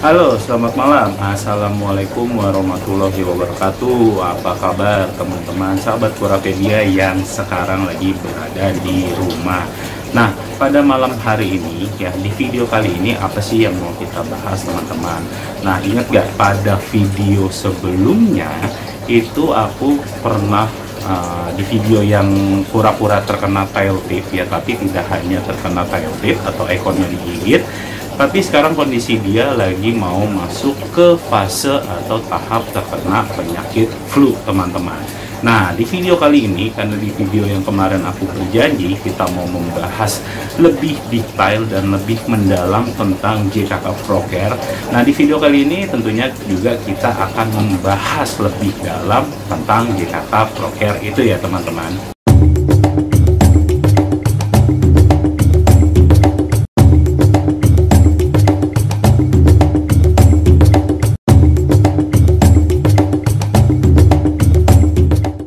Halo, selamat malam. Assalamualaikum warahmatullahi wabarakatuh. Apa kabar teman-teman sahabat Purapedia yang sekarang lagi berada di rumah? Nah, pada malam hari ini ya, di video kali ini apa sih yang mau kita bahas teman-teman? Nah, ingat gak pada video sebelumnya itu aku pernah di video yang pura-pura terkena tail tip ya, tapi tidak hanya terkena tail tip atau ekornya digigit, tapi sekarang kondisi dia lagi mau masuk ke fase atau tahap terkena penyakit flu teman-teman. Nah, di video kali ini, karena di video yang kemarin aku berjanji kita mau membahas lebih detail dan lebih mendalam tentang JKK ProCare. Nah, di video kali ini tentunya juga kita akan membahas lebih dalam tentang JKK ProCare itu ya teman-teman.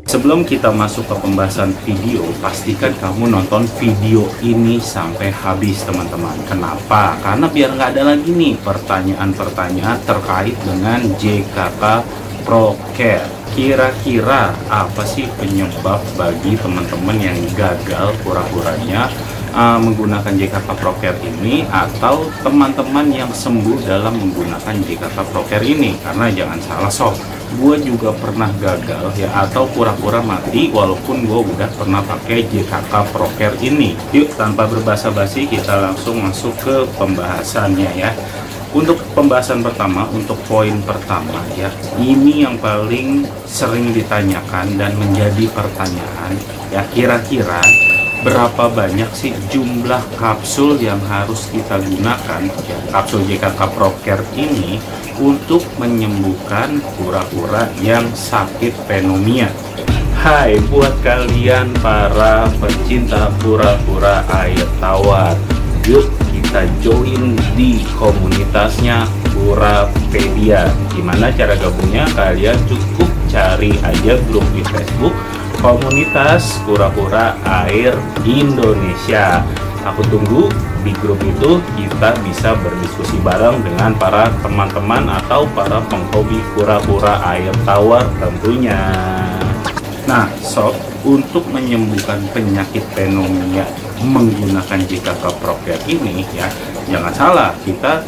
Sebelum kita masuk ke pembahasan video, pastikan kamu nonton video ini sampai habis teman-teman. Kenapa? Karena biar nggak ada lagi nih pertanyaan-pertanyaan terkait dengan JKK ProCare. Kira-kira apa sih penyebab bagi teman-teman yang gagal pura-puranya menggunakan JKK ProCare ini, atau teman-teman yang sembuh dalam menggunakan JKK ProCare ini? Karena jangan salah sob, gue juga pernah gagal ya, atau pura-pura mati walaupun gue udah pernah pakai JKK ProCare ini. Yuk, tanpa berbasa-basi kita langsung masuk ke pembahasannya ya. Untuk pembahasan pertama, untuk poin pertama ya, ini yang paling sering ditanyakan dan menjadi pertanyaan ya, kira-kira berapa banyak sih jumlah kapsul yang harus kita gunakan ya, kapsul JKK ProCare ini untuk menyembuhkan kura-kura yang sakit pneumonia. Hai buat kalian para pecinta kura-kura air tawar, yuk kita join di komunitasnya Purapedia. Gimana cara gabungnya? Kalian cukup cari aja grup di Facebook Komunitas Kura-Kura Air Indonesia. Aku tunggu di grup itu, kita bisa berdiskusi bareng dengan para teman-teman atau para penghobi kura-kura air tawar tentunya. Nah sob, untuk menyembuhkan penyakit pneumonia menggunakan JKK ProCare ini ya, jangan salah, kita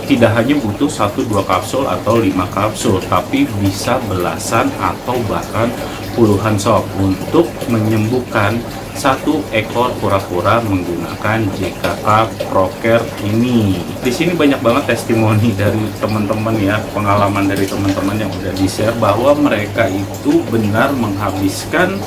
tidak hanya butuh 1-2 kapsul atau 5 kapsul, tapi bisa belasan atau bahkan puluhan sob untuk menyembuhkan satu ekor kura-kura menggunakan JKK ProCare ini. Di sini banyak banget testimoni dari teman-teman ya, pengalaman dari teman-teman yang udah di-share bahwa mereka itu benar menghabiskan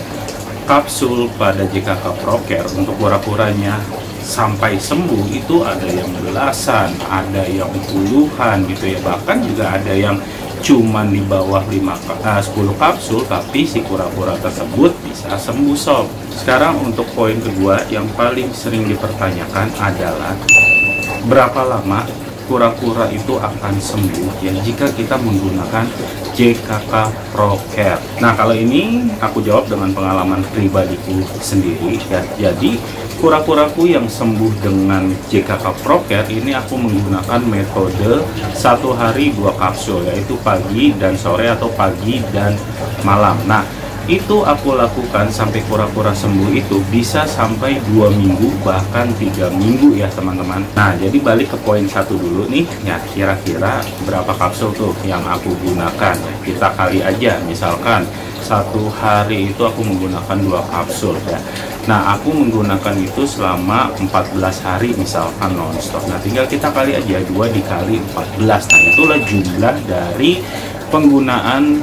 kapsul pada JKK ProCare untuk kura-kuranya sampai sembuh. Itu ada yang belasan, ada yang puluhan gitu ya, bahkan juga ada yang cuman di bawah 10 kapsul tapi si kura-kura tersebut bisa sembuh sob. Sekarang untuk poin kedua yang paling sering dipertanyakan adalah berapa lama kura-kura itu akan sembuh ya jika kita menggunakan JKK ProCare. Nah kalau ini aku jawab dengan pengalaman pribadiku sendiri ya. Jadi kura-kuraku yang sembuh dengan JKK ProCare ini aku menggunakan metode 1 hari 2 kapsul, yaitu pagi dan sore atau pagi dan malam. Nah itu aku lakukan sampai kura-kura sembuh itu bisa sampai 2 minggu bahkan 3 minggu ya teman-teman. Nah jadi balik ke poin 1 dulu nih ya, kira-kira berapa kapsul tuh yang aku gunakan. Kita kali aja, misalkan 1 hari itu aku menggunakan 2 kapsul ya. Nah aku menggunakan itu selama 14 hari misalkan nonstop. Nah tinggal kita kali aja 2 dikali 14. Nah itulah jumlah dari penggunaan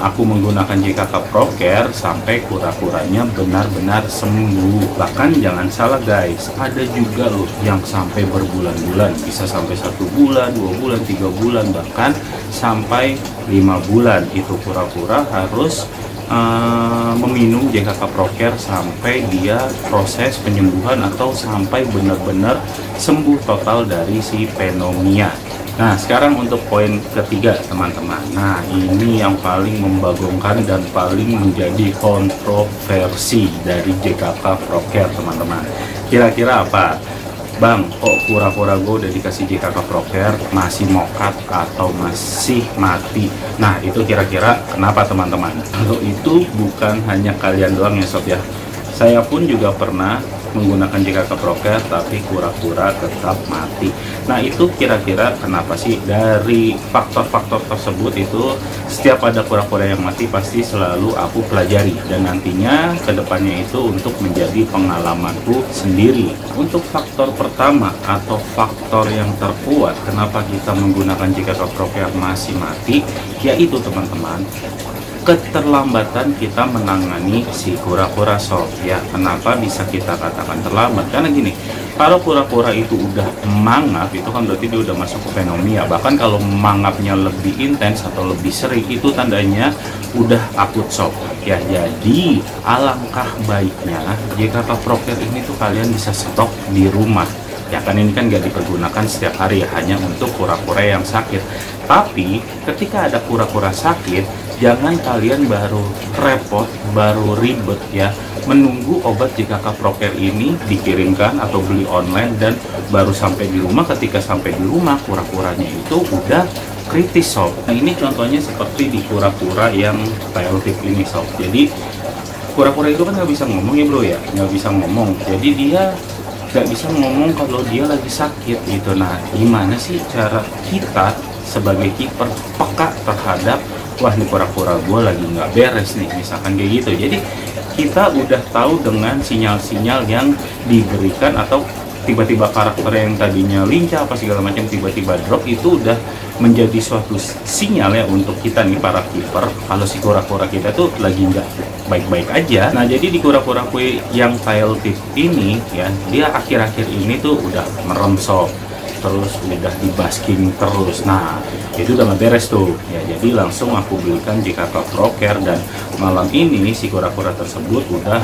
aku menggunakan JKK ProCare sampai kura-kuranya benar-benar sembuh. Bahkan jangan salah guys, ada juga loh yang sampai berbulan-bulan, bisa sampai 1 bulan, 2 bulan, 3 bulan, bahkan sampai 5 bulan. Itu kura-kura harus meminum JKK ProCare sampai dia proses penyembuhan atau sampai benar-benar sembuh total dari si pneumonia. Nah sekarang untuk poin ketiga teman-teman. Nah ini yang paling membagongkan dan paling menjadi kontroversi dari JKK ProCare teman-teman. Kira-kira apa? Bang, kok kura-kura gue udah dikasih JKK Proker masih mokat atau masih mati? Nah, itu kira-kira kenapa teman-teman? Kalau itu bukan hanya kalian doang ya sob ya. Saya pun juga pernah menggunakan JKK Proker tapi kura-kura tetap mati. Nah, itu kira-kira kenapa sih? Dari faktor-faktor tersebut itu setiap ada kura-kura yang mati pasti selalu aku pelajari, dan nantinya kedepannya itu untuk menjadi pengalamanku sendiri. Untuk faktor pertama atau faktor yang terkuat kenapa kita menggunakan JKK Proker masih mati, yaitu teman-teman, keterlambatan kita menangani si kura-kura sob ya. Kenapa bisa kita katakan terlambat? Karena gini, kalau kura-kura itu udah mangap, itu kan berarti dia udah masuk ke fenomia. Bahkan kalau mangapnya lebih intens atau lebih sering, itu tandanya udah akut sob ya. Jadi alangkah baiknya JKK Proker ini tuh kalian bisa stok di rumah ya, kan ini kan nggak dipergunakan setiap hari ya, hanya untuk kura-kura yang sakit. Tapi ketika ada kura-kura sakit, jangan kalian baru repot, baru ribet ya, menunggu obat JKK Proker ini dikirimkan atau beli online dan baru sampai di rumah. Ketika sampai di rumah, kura-kuranya itu udah kritis sob. Nah, ini contohnya seperti di kura-kura yang tail tip ini sob. Jadi kura-kura itu kan nggak bisa ngomong ya bro ya, nggak bisa ngomong. Jadi dia nggak bisa ngomong kalau dia lagi sakit gitu. Nah, gimana sih cara kita sebagai kiper peka terhadap, wah ini kura-kura gue lagi nggak beres nih, misalkan kayak gitu. Jadi kita udah tahu dengan sinyal-sinyal yang diberikan, atau tiba-tiba karakter yang tadinya lincah apa segala macam tiba-tiba drop, itu udah menjadi suatu sinyal ya untuk kita nih para kiper kalau si kura-kura kita tuh lagi nggak baik-baik aja. Nah, jadi di kura-kura kue yang tail tip ini ya, dia akhir-akhir ini tuh udah merem sob, terus udah di basking terus. Nah, itu udah nggak beres tuh ya. Jadi langsung aku belikan JKK Proker, dan malam ini si kura-kura tersebut udah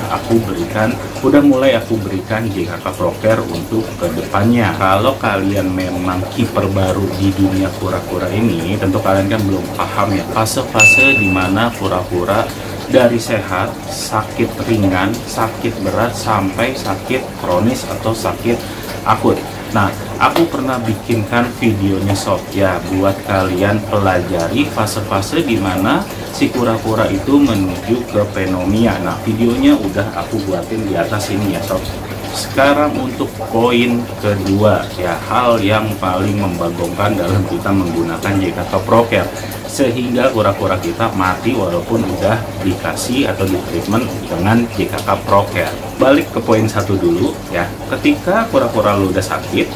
mulai aku berikan JKK Proker untuk kedepannya. Kalau kalian memang kiper baru di dunia kura-kura ini, tentu kalian kan belum paham ya fase-fase dimana kura-kura dari sehat, sakit ringan, sakit berat, sampai sakit kronis atau sakit akut. Nah, aku pernah bikinkan videonya sob ya, buat kalian pelajari fase-fase di mana si kura-kura itu menuju ke fenomia. Nah, videonya udah aku buatin di atas ini ya sob. Sekarang untuk poin kedua ya, hal yang paling membagongkan dalam kita menggunakan JKK Proker sehingga kura-kura kita mati walaupun udah dikasih atau di treatment dengan JKK Proker. Balik ke poin satu dulu ya, ketika kura-kura lu udah sakit,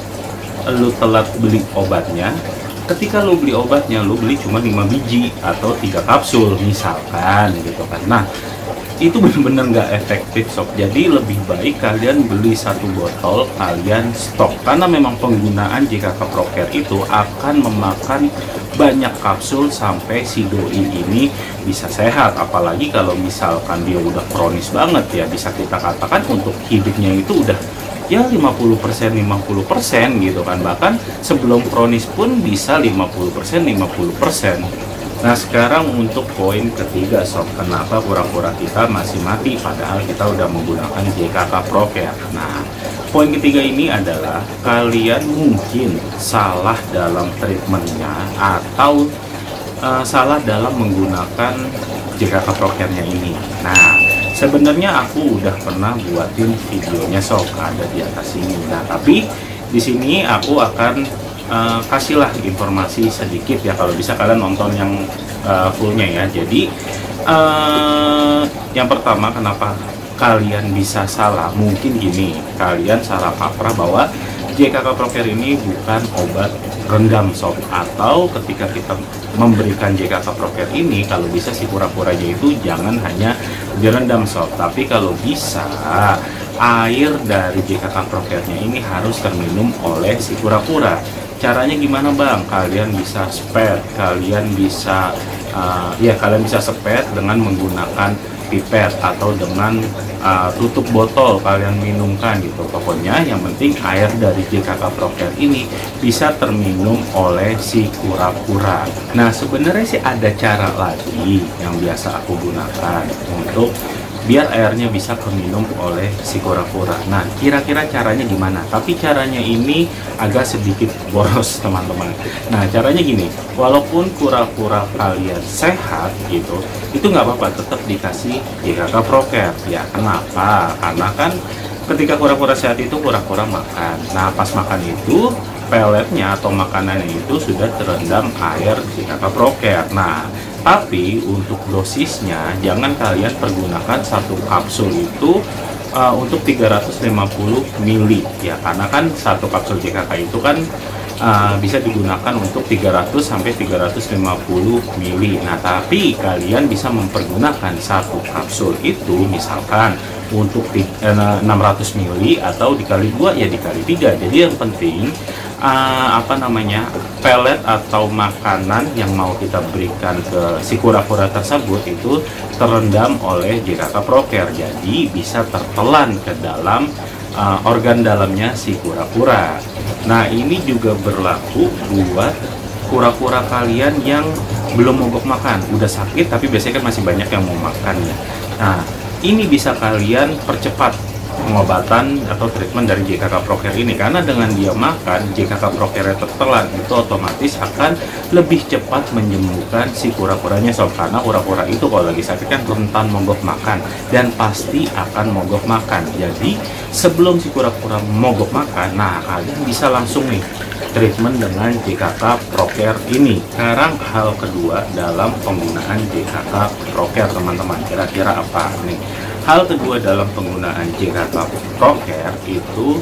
lu telat beli obatnya. Ketika lu beli obatnya, lu beli cuma 5 biji atau 3 kapsul misalkan gitu kan. Nah, itu benar-benar nggak efektif sob. Jadi lebih baik kalian beli satu botol, kalian stok, karena memang penggunaan JKK Proker itu akan memakan banyak kapsul sampai si doi ini bisa sehat. Apalagi kalau misalkan dia udah kronis banget ya, bisa kita katakan untuk hidupnya itu udah ya 50% gitu kan. Bahkan sebelum kronis pun bisa 50% 50%. Nah, sekarang untuk poin ketiga sob, kenapa kura-kura kita masih mati padahal kita udah menggunakan JKK Proker. Nah, poin ketiga ini adalah kalian mungkin salah dalam treatmentnya atau salah dalam menggunakan JKK Prokernya ini. Nah, sebenarnya aku udah pernah buatin videonya sob, ada di atas ini. Nah, tapi di sini aku akan kasihlah informasi sedikit ya, kalau bisa kalian nonton yang fullnya ya. Jadi yang pertama, kenapa kalian bisa salah, mungkin gini, kalian salah kaprah bahwa JKK Proker ini bukan obat rendam sob, atau ketika kita memberikan JKK Proker ini, kalau bisa si kura-kuranya itu jangan hanya direndam sob, tapi kalau bisa air dari JKK Prokernya ini harus terminum oleh si kura-kura. Caranya gimana bang? Kalian bisa spare, kalian bisa kalian bisa spare dengan menggunakan pipet atau dengan tutup botol kalian minumkan gitu. Pokoknya yang penting air dari JKK Proker ini bisa terminum oleh si kura-kura. Nah, sebenarnya sih ada cara lagi yang biasa aku gunakan untuk biar airnya bisa keminum oleh si kura-kura. Nah, kira-kira caranya gimana? Tapi caranya ini agak sedikit boros teman-teman. Nah, caranya gini, walaupun kura-kura kalian sehat gitu, itu nggak apa-apa, tetap dikasih JKK Pro-Care. Ya, kenapa? Karena kan ketika kura-kura sehat itu kura-kura makan. Nah, pas makan itu peletnya atau makanannya itu sudah terendam air JKK Pro-Care. Nah, tapi untuk dosisnya jangan kalian pergunakan satu kapsul itu untuk 350 ml ya, karena kan satu kapsul JKK itu kan bisa digunakan untuk 300 sampai 350 ml. Nah, tapi kalian bisa mempergunakan satu kapsul itu misalkan untuk 600 ml atau dikali 2 ya dikali 3. Jadi yang penting pelet atau makanan yang mau kita berikan ke si kura-kura tersebut itu terendam oleh JKK Pro-Care, jadi bisa tertelan ke dalam organ dalamnya si kura-kura. Nah, ini juga berlaku buat kura-kura kalian yang belum mogok makan, udah sakit tapi biasanya kan masih banyak yang mau makan ya. Nah, ini bisa kalian percepat pengobatan atau treatment dari JKK Pro-Care ini, karena dengan dia makan JKK Pro-Care tertelan itu otomatis akan lebih cepat menyembuhkan si kura-kuranya sob. Karena kura-kura itu kalau lagi sakit kan rentan mogok makan dan pasti akan mogok makan. Jadi sebelum si kura-kura mogok makan, nah kalian bisa langsung nih treatment dengan JKK Pro-Care ini. Sekarang hal kedua dalam penggunaan JKK Pro-Care teman-teman, kira-kira apa nih? Hal kedua dalam penggunaan JKK Pro-Care itu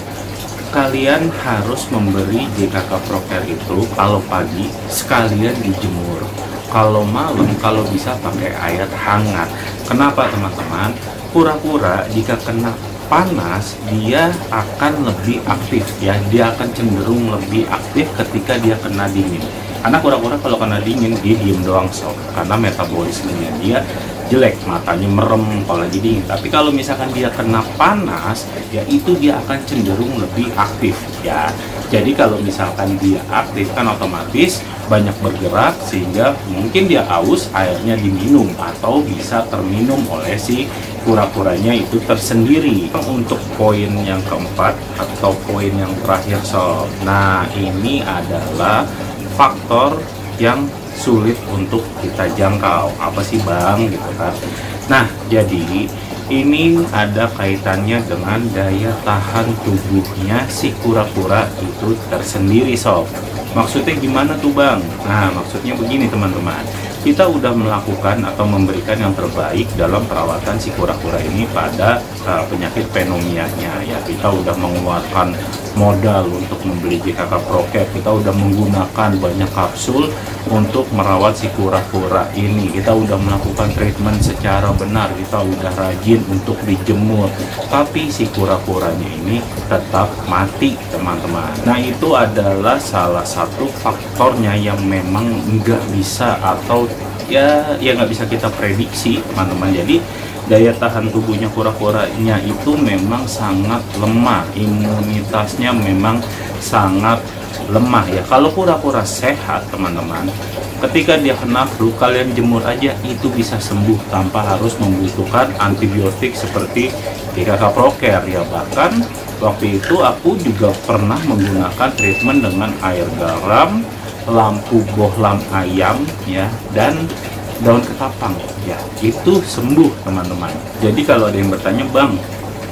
kalian harus memberi JKK Pro-Care itu kalau pagi sekalian dijemur, kalau malam kalau bisa pakai air hangat. Kenapa teman-teman? Kura-kura jika kena panas dia akan lebih aktif ya, dia akan cenderung lebih aktif ketika dia kena dingin. Karena kura-kura kalau kena dingin dia diem doang sob, karena metabolismenya dia jelek, matanya merem kalau lagi dingin. Tapi kalau misalkan dia kena panas ya itu dia akan cenderung lebih aktif ya. Jadi kalau misalkan dia aktif kan otomatis banyak bergerak sehingga mungkin dia haus, airnya diminum atau bisa terminum oleh si kura-kuranya itu tersendiri. Untuk poin yang keempat atau poin yang terakhir sob, nah ini adalah faktor yang sulit untuk kita jangkau. Apa sih bang gitu kan? Nah, jadi ini ada kaitannya dengan daya tahan tubuhnya si kura-kura itu tersendiri sob. Maksudnya gimana tuh bang? Nah, maksudnya begini teman-teman, kita udah melakukan atau memberikan yang terbaik dalam perawatan si kura-kura ini pada penyakit pneumonia-nya ya. Kita udah mengeluarkan modal untuk membeli JKK Pro-Care, kita udah menggunakan banyak kapsul untuk merawat si kura-kura ini, kita udah melakukan treatment secara benar, kita udah rajin untuk dijemur, tapi si kura-kuranya ini tetap mati teman-teman. Nah, itu adalah salah satu faktornya yang memang nggak bisa atau ya nggak bisa kita prediksi teman-teman. Jadi daya tahan tubuhnya kura-kuranya itu memang sangat lemah, imunitasnya memang sangat lemah ya. Kalau kura-kura sehat teman-teman, ketika dia kena flu kalian jemur aja itu bisa sembuh tanpa harus membutuhkan antibiotik seperti JKK Pro-Care ya. Bahkan waktu itu aku juga pernah menggunakan treatment dengan air garam, lampu bohlam ayam ya, dan daun ketapang ya, itu sembuh teman-teman. Jadi kalau ada yang bertanya bang,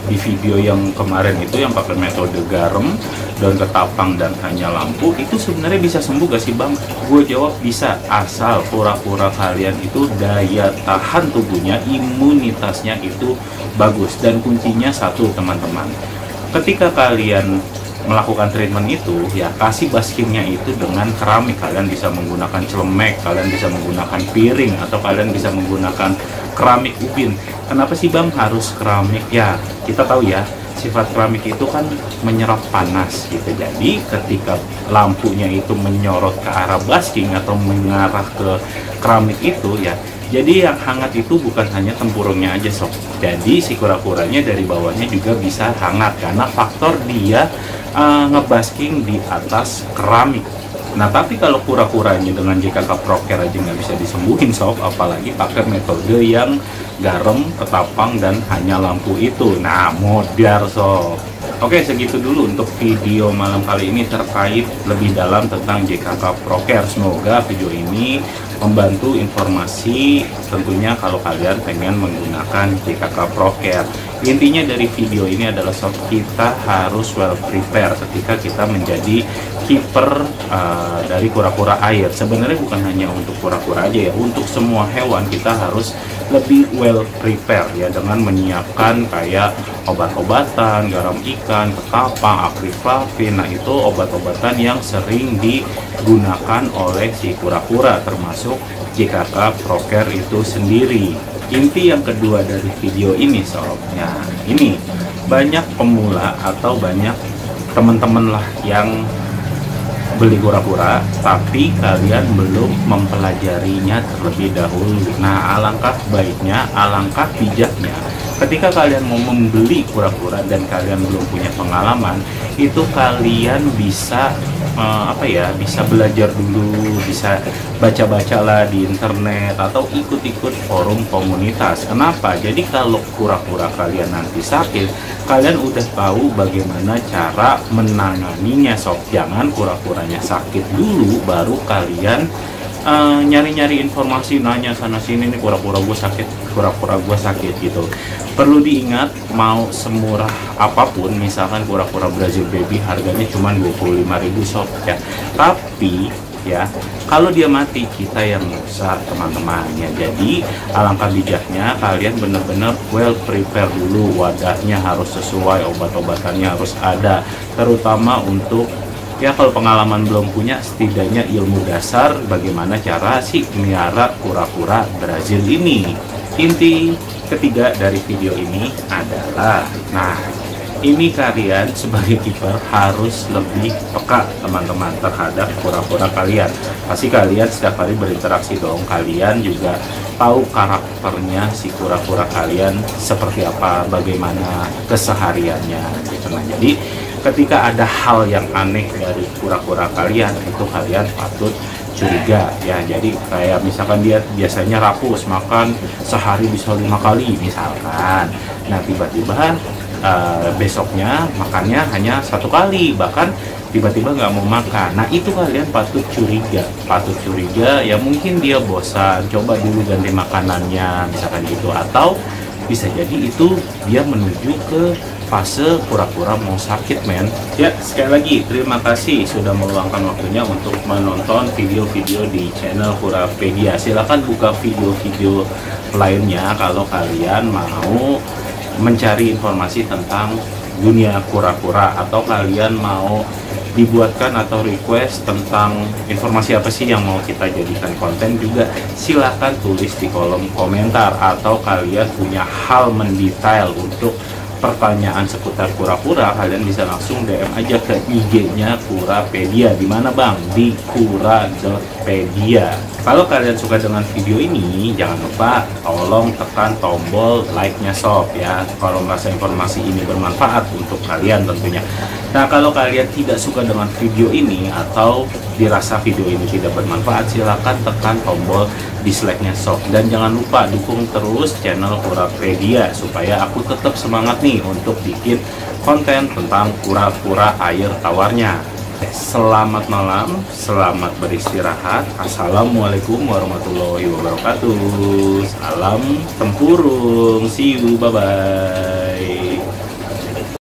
di video yang kemarin itu yang pakai metode garam, daun ketapang dan hanya lampu itu sebenarnya bisa sembuh gak sih bang? Gue jawab bisa, asal kura-kura kalian itu daya tahan tubuhnya, imunitasnya itu bagus. Dan kuncinya satu teman-teman, ketika kalian melakukan treatment itu ya, kasih baskingnya itu dengan keramik. Kalian bisa menggunakan celemek, kalian bisa menggunakan piring, atau kalian bisa menggunakan keramik ubin. Kenapa sih bang harus keramik? Ya kita tahu ya, sifat keramik itu kan menyerap panas gitu. Jadi ketika lampunya itu menyorot ke arah basking atau mengarah ke keramik itu ya, jadi yang hangat itu bukan hanya tempurungnya aja sob, jadi si kura-kuranya dari bawahnya juga bisa hangat karena faktor dia ngebasking di atas keramik Nah, tapi kalau kura-kuranya dengan JKK Proker aja nggak bisa disembuhin sob, apalagi pakai metode yang garam, ketapang, dan hanya lampu itu. Nah, modar sob. Oke, segitu dulu untuk video malam kali ini terkait lebih dalam tentang JKK Proker. Semoga video ini membantu informasi tentunya kalau kalian pengen menggunakan JKK Proker. Intinya dari video ini adalah sob, kita harus well prepare ketika kita menjadi kiper dari kura-kura air. Sebenarnya bukan hanya untuk kura-kura aja ya, untuk semua hewan kita harus lebih well prepare ya, dengan menyiapkan kayak obat-obatan, garam ikan, ketapang, akriflavin. Nah, itu obat-obatan yang sering digunakan oleh si kura-kura, termasuk JKK Proker itu sendiri. Inti yang kedua dari video ini sob, ya ini banyak pemula atau banyak teman-teman lah yang beli kura-kura tapi kalian belum mempelajarinya terlebih dahulu. Nah, alangkah baiknya, alangkah bijaknya ketika kalian mau membeli kura-kura dan kalian belum punya pengalaman, itu kalian bisa bisa belajar dulu, bisa baca-baca lah di internet atau ikut-ikut forum komunitas. Kenapa? Jadi kalau kura-kura kalian nanti sakit, kalian udah tahu bagaimana cara menanganinya sob. Jangan kura-kuranya sakit dulu baru kalian nyari-nyari informasi, nanya sana sini, nih kura-kura gue sakit, kura-kura gue sakit gitu. Perlu diingat, mau semurah apapun, misalkan kura-kura Brazil baby harganya cuma 25.000 sob ya, tapi ya kalau dia mati kita yang rusak teman-teman ya. Jadi alangkah bijaknya kalian benar-benar well prepare dulu, wadahnya harus sesuai, obat-obatannya harus ada, terutama untuk ya kalau pengalaman belum punya, setidaknya ilmu dasar bagaimana cara si melihara kura-kura Brazil ini. Inti ketiga dari video ini adalah, nah ini kalian sebagai kiper harus lebih peka teman-teman terhadap kura-kura kalian. Pasti kalian setiap hari berinteraksi dong, kalian juga tahu karakternya si kura-kura kalian seperti apa, bagaimana kesehariannya gitu. Nah, jadi ketika ada hal yang aneh dari kura-kura kalian, itu kalian patut curiga ya. Jadi kayak misalkan dia biasanya rakus makan sehari bisa 5 kali misalkan, nah tiba-tiba besoknya makannya hanya 1 kali, bahkan tiba-tiba nggak mau makan. Nah, itu kalian patut curiga ya, mungkin dia bosan, coba dulu ganti makanannya misalkan gitu, atau bisa jadi itu dia menuju ke fase kura-kura mau sakit men. Ya, sekali lagi terima kasih sudah meluangkan waktunya untuk menonton video-video di channel Kurapedia. Silahkan buka video-video lainnya kalau kalian mau mencari informasi tentang dunia kura-kura, atau kalian mau dibuatkan atau request tentang informasi apa sih yang mau kita jadikan konten, juga silahkan tulis di kolom komentar. Atau kalian punya hal mendetail untuk pertanyaan seputar kura-kura, kalian bisa langsung DM aja ke IG-nya Kurapedia. Di mana bang? Di kura.pedia. Kalau kalian suka dengan video ini, jangan lupa tolong tekan tombol like-nya sob ya, kalau merasa informasi ini bermanfaat untuk kalian tentunya. Nah, kalau kalian tidak suka dengan video ini atau dirasa video ini tidak bermanfaat, silahkan tekan tombol dislike-nya sob. Dan jangan lupa dukung terus channel Kurapedia supaya aku tetap semangat nih untuk bikin konten tentang kura-kura air tawarnya. Selamat malam, selamat beristirahat. Assalamualaikum warahmatullahi wabarakatuh. Salam tempurung, see you, bye bye.